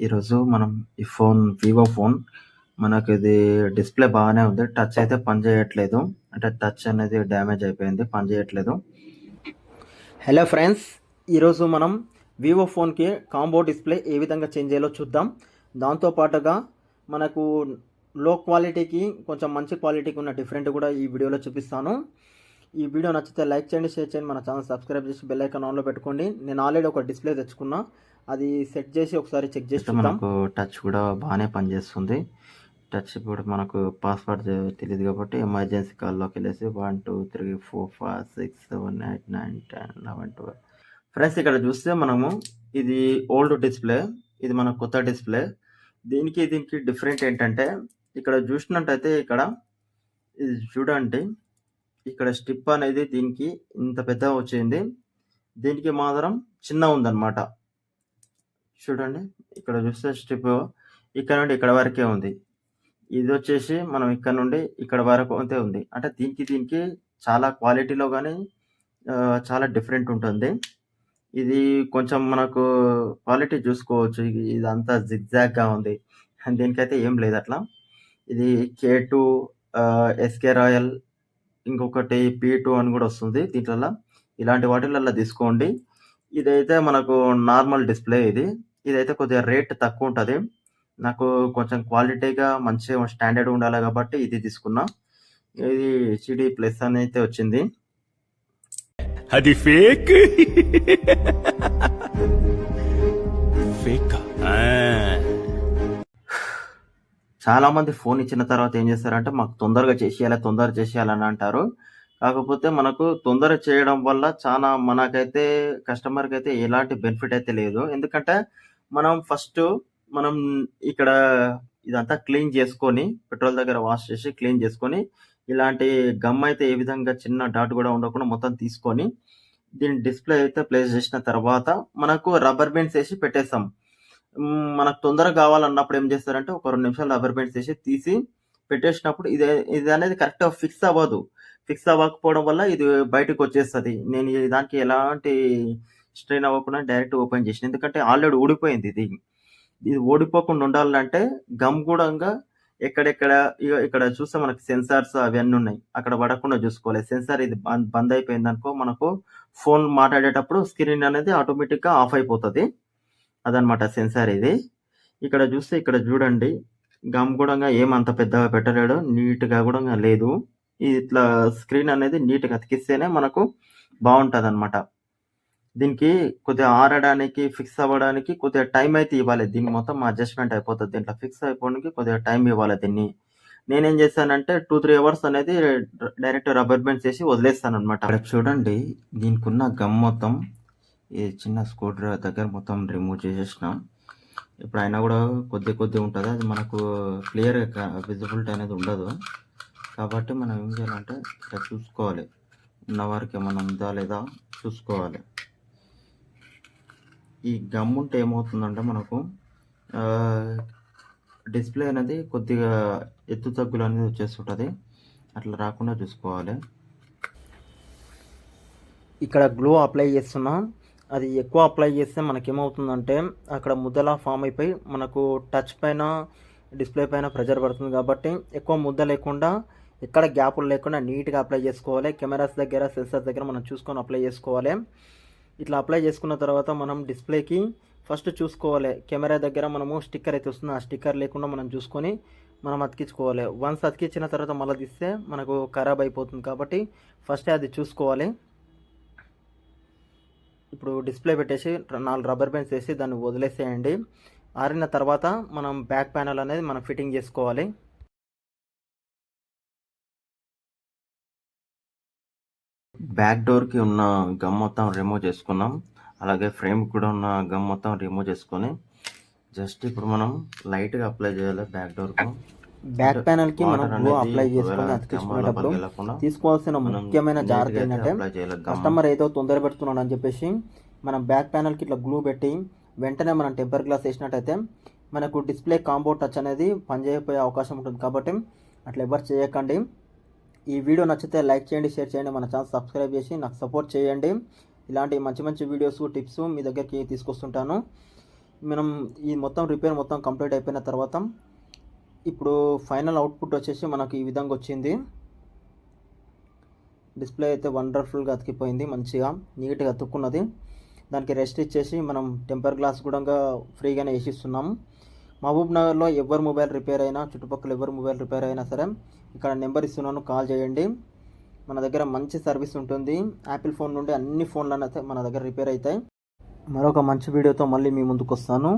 ఈరోజు మనం ఈ ఫోన్ వివో ఫోన్ మనకి ఇది డిస్ప్లే బాగానే ఉంది. టచ్ అయితే పనిచేయట్లేదు. అంటే టచ్ అనేది డ్యామేజ్ అయిపోయింది, పనిచేయట్లేదు. హలో ఫ్రెండ్స్, ఈరోజు మనం వివో ఫోన్కి కాంబో డిస్ప్లే ఏ విధంగా చేంజ్ చేయాలో చూద్దాం. దాంతోపాటుగా మనకు లో క్వాలిటీకి కొంచెం మంచి క్వాలిటీకి ఉన్న డిఫరెంట్ కూడా ఈ వీడియోలో చూపిస్తాను. ఈ వీడియో నచ్చితే లైక్ చేయండి, షేర్ చేయండి, మన ఛానల్ సబ్స్క్రైబ్ చేసి బెల్ ఐకాన్ ఆన్లో పెట్టుకోండి. నేను ఆల్రెడీ ఒక డిస్ప్లే తెచ్చుకున్నా, అది సెట్ చేసి ఒకసారి చెక్ చేసి మనకు టచ్ కూడా బాగానే పనిచేస్తుంది. టచ్ కూడా మనకు పాస్వర్డ్ తెలియదు కాబట్టి ఎమర్జెన్సీ కాల్లోకి వెళ్ళేసి 1 2 3 4 5 6 7 8 9 10 11 12. ఫ్రెండ్స్, ఇక్కడ చూస్తే మనము ఇది ఓల్డ్ డిస్ప్లే, ఇది మన కొత్త డిస్ప్లే. దీనికి డిఫరెంట్ ఏంటంటే, ఇక్కడ చూసినట్టయితే ఇక్కడ ఇది చూడండి, ఇక్కడ స్ట్రిప్ అనేది దీనికి ఇంత పెద్దగా వచ్చింది, దీనికి మాత్రం చిన్న ఉందన్నమాట. చూడండి, ఇక్కడ చూస్తే స్ట్రిప్ ఇక్కడ నుండి ఇక్కడ వరకే ఉంది. ఇది వచ్చేసి మనం ఇక్కడ నుండి ఇక్కడ వరకు అంతే ఉంది. అంటే దీనికి చాలా క్వాలిటీలో కానీ చాలా డిఫరెంట్ ఉంటుంది. ఇది కొంచెం మనకు క్వాలిటీ చూసుకోవచ్చు. ఇదంతా జిగ్జాగ్గా ఉంది, దీనికైతే ఏం లేదు అట్లా. ఇది K2 SK రాయల్, ఇంకొకటి P2 అని కూడా వస్తుంది దీంట్లో. ఇలాంటి వాటిలలో తీసుకోండి. ఇదైతే మనకు నార్మల్ డిస్ప్లే. ఇదైతే కొద్దిగా రేట్ తక్కువ ఉంటుంది. నాకు కొంచెం క్వాలిటీగా మంచిగా స్టాండర్డ్ ఉండాలి కాబట్టి ఇది తీసుకున్నా. ఇది HD ప్లస్ అని అయితే వచ్చింది. అది ఫేక్ ఫేక్. చాలా మంది ఫోన్ ఇచ్చిన తర్వాత ఏం చేస్తారంటే, మాకు తొందరగా చేసేయాలని అంటారు. కాకపోతే మనకు తొందర చేయడం వల్ల చాలా మనకైతే కస్టమర్కి అయితే ఎలాంటి బెనిఫిట్ అయితే లేదు. ఎందుకంటే మనం ఇక్కడ ఇదంతా క్లీన్ చేసుకొని, పెట్రోల్ దగ్గర వాష్ చేసి క్లీన్ చేసుకొని, ఇలాంటి గమ్ అయితే ఏ విధంగా చిన్న డాట్ కూడా ఉండకుండా మొత్తం తీసుకొని దీని డిస్ప్లే అయితే ప్లేస్ చేసిన తర్వాత మనకు రబ్బర్ బ్యాండ్స్ వేసి పెట్టేస్తాం. మనకు తొందరగా కావాలన్నప్పుడు ఏం చేస్తారంటే, ఒక 2 నిమిషాలు రబ్బర్ బ్యాండ్స్ వేసి తీసి పెట్టేసినప్పుడు ఇది అనేది కరెక్ట్గా ఫిక్స్ అవ్వదు. ఫిక్స్ అవ్వకపోవడం వల్ల ఇది బయటకు వచ్చేస్తుంది. నేను దానికి ఎలాంటి స్ట్రెయిన్ అవ్వకుండా డైరెక్ట్ ఓపెన్ చేసిన, ఎందుకంటే ఆల్రెడీ ఊడిపోయింది. ఇది ఓడిపోకుండా ఉండాలంటే గమ్ కూడా ఇక్కడ చూస్తే మనకి సెన్సార్స్ అవన్నీ ఉన్నాయి, అక్కడ పడకుండా చూసుకోవాలి. సెన్సార్ ఇది బంద్ అయిపోయింది అనుకో, మనకు ఫోన్ మాట్లాడేటప్పుడు స్క్రీన్ అనేది ఆటోమేటిక్గా ఆఫ్ అయిపోతుంది. అదనమాట సెన్సార్ ఇది. ఇక్కడ చూస్తే ఇక్కడ చూడండి, గమ్ కూడా ఏమంత పెద్దగా పెట్టలేడు, నీట్గా కూడా లేదు. ఇట్లా స్క్రీన్ అనేది నీట్గా అతికిస్తేనే మనకు బాగుంటుంది అనమాట. దీనికి కొద్దిగా ఆరడానికి, ఫిక్స్ అవ్వడానికి కొద్దిగా టైం అయితే ఇవ్వాలి. దీనికి మొత్తం అడ్జస్ట్మెంట్ అయిపోతుంది. దీంట్లో ఫిక్స్ అయిపోవడానికి కొద్దిగా టైం ఇవ్వాలి దీన్ని. నేనేం చేశానంటే 2-3 అవర్స్ అనేది డైరెక్ట్ రబ్బర్ బ్యాండ్స్ వేసి వదిలేస్తాను అనమాట. అక్కడ చూడండి, దీనికి ఉన్న గమ్ మొత్తం ఈ చిన్న స్క్రూ డ్రైవర్ దగ్గర మొత్తం రిమూవ్ చేసేసిన. ఇప్పుడు అయినా కూడా కొద్ది ఉంటుంది, అది మనకు క్లియర్గా విజిబిలిటీ అనేది ఉండదు. కాబట్టి మనం ఏం చేయాలంటే ఇట్లా చూసుకోవాలి, ఉన్న వారికి ఏమైనా ఉందా లేదా చూసుకోవాలి. ఈ గమ్ ఉంటే ఏమవుతుందంటే మనకు డిస్ప్లే అనేది కొద్దిగా ఎత్తు తగ్గులు అనేది వచ్చేస్తుంటుంది, అట్లా రాకుండా చూసుకోవాలి. ఇక్కడ గ్లో అప్లై చేస్తున్నాం. అది ఎక్కువ అప్లై చేస్తే మనకేమవుతుందంటే, అక్కడ ముద్దలా ఫామ్ అయిపోయి మనకు టచ్ పైన, డిస్ప్లే పైన ప్రెజర్ పడుతుంది. కాబట్టి ఎక్కువ ముద్ద లేకుండా, ఎక్కడ గ్యాపులు లేకుండా నీట్గా అప్లై చేసుకోవాలి. కెమెరాస్ దగ్గర, సెన్సార్ దగ్గర మనం చూసుకొని అప్లై చేసుకోవాలి. ఇట్లా అప్లై చేసుకున్న తర్వాత మనం డిస్ప్లేకి ఫస్ట్ చూసుకోవాలి. కెమెరా దగ్గర మనము స్టిక్కర్ అయితే వస్తుంది, ఆ స్టిక్కర్ లేకుండా మనం చూసుకొని మనం అతికించుకోవాలి. వన్స్ అతికించిన తర్వాత మళ్ళీ తీస్తే మనకు ఖరాబ్ అయిపోతుంది. కాబట్టి ఫస్టే అది చూసుకోవాలి. ఇప్పుడు డిస్ప్లే పెట్టేసి 4 రబ్బర్ బ్యాండ్స్ వేసి దాన్ని వదిలేసేయండి. ఆరిన తర్వాత మనం బ్యాక్ ప్యానల్ అనేది మనం ఫిట్టింగ్ చేసుకోవాలి. బ్యాక్ డోర్కి ఉన్న గమ్ మొత్తం రిమూవ్ చేసుకున్నాం. అలాగే ఫ్రేమ్ కూడా ఉన్న గమ్ మొత్తం రిమూవ్ చేసుకొని జస్ట్ ఇప్పుడు మనం లైట్గా అప్లై చేయాలి బ్యాక్ డోర్కు. బ్యాక్ ప్యానల్కి మనం గ్లో అప్లై చేసుకొని అతికించుకునేటప్పుడు తీసుకోవాల్సిన ముఖ్యమైన జాగ్రత్త ఏంటంటే, కస్టమర్ ఏదో తొందర పెడుతున్నాడు అని చెప్పేసి మనం బ్యాక్ ప్యానల్కి ఇట్లా గ్లూ పెట్టి వెంటనే మనం టెంపర్ గ్లాస్ వేసినట్టయితే మనకు డిస్ప్లే కాంబో టచ్ అనేది పనిచేయకపోయే అవకాశం ఉంటుంది. కాబట్టి అట్లా ఎవరు చేయకండి. ఈ వీడియో నచ్చితే లైక్ చేయండి, షేర్ చేయండి, మన ఛానల్ సబ్స్క్రైబ్ చేసి నాకు సపోర్ట్ చేయండి. ఇలాంటి మంచి వీడియోస్, టిప్స్ మీ దగ్గరికి తీసుకొస్తుంటాను. మనం ఈ మొత్తం రిపేర్ మొత్తం కంప్లీట్ అయిపోయిన తర్వాత ఇప్పుడు ఫైనల్ అవుట్పుట్ వచ్చేసి మనకు ఈ విధంగా వచ్చింది. డిస్ప్లే అయితే వండర్ఫుల్గా అతికిపోయింది, మంచిగా నీట్గా అతుక్కున్నది. దానికి రెస్ట్ ఇచ్చేసి మనం టెంపర్ గ్లాస్ కూడా ఫ్రీగానే వేసిస్తున్నాము. మహబూబ్ నగర్లో ఎవరి మొబైల్ రిపేర్ అయినా, చుట్టుపక్కల ఎవరి మొబైల్ రిపేర్ అయినా సరే ఇక్కడ నెంబర్ ఇస్తున్నాను, కాల్ చేయండి. మన దగ్గర మంచి సర్వీస్ ఉంటుంది. యాపిల్ ఫోన్ నుండి అన్ని ఫోన్లు అయితే మన దగ్గర రిపేర్ అవుతాయి. మరొక మంచి వీడియోతో మళ్ళీ మీ ముందుకు వస్తాను.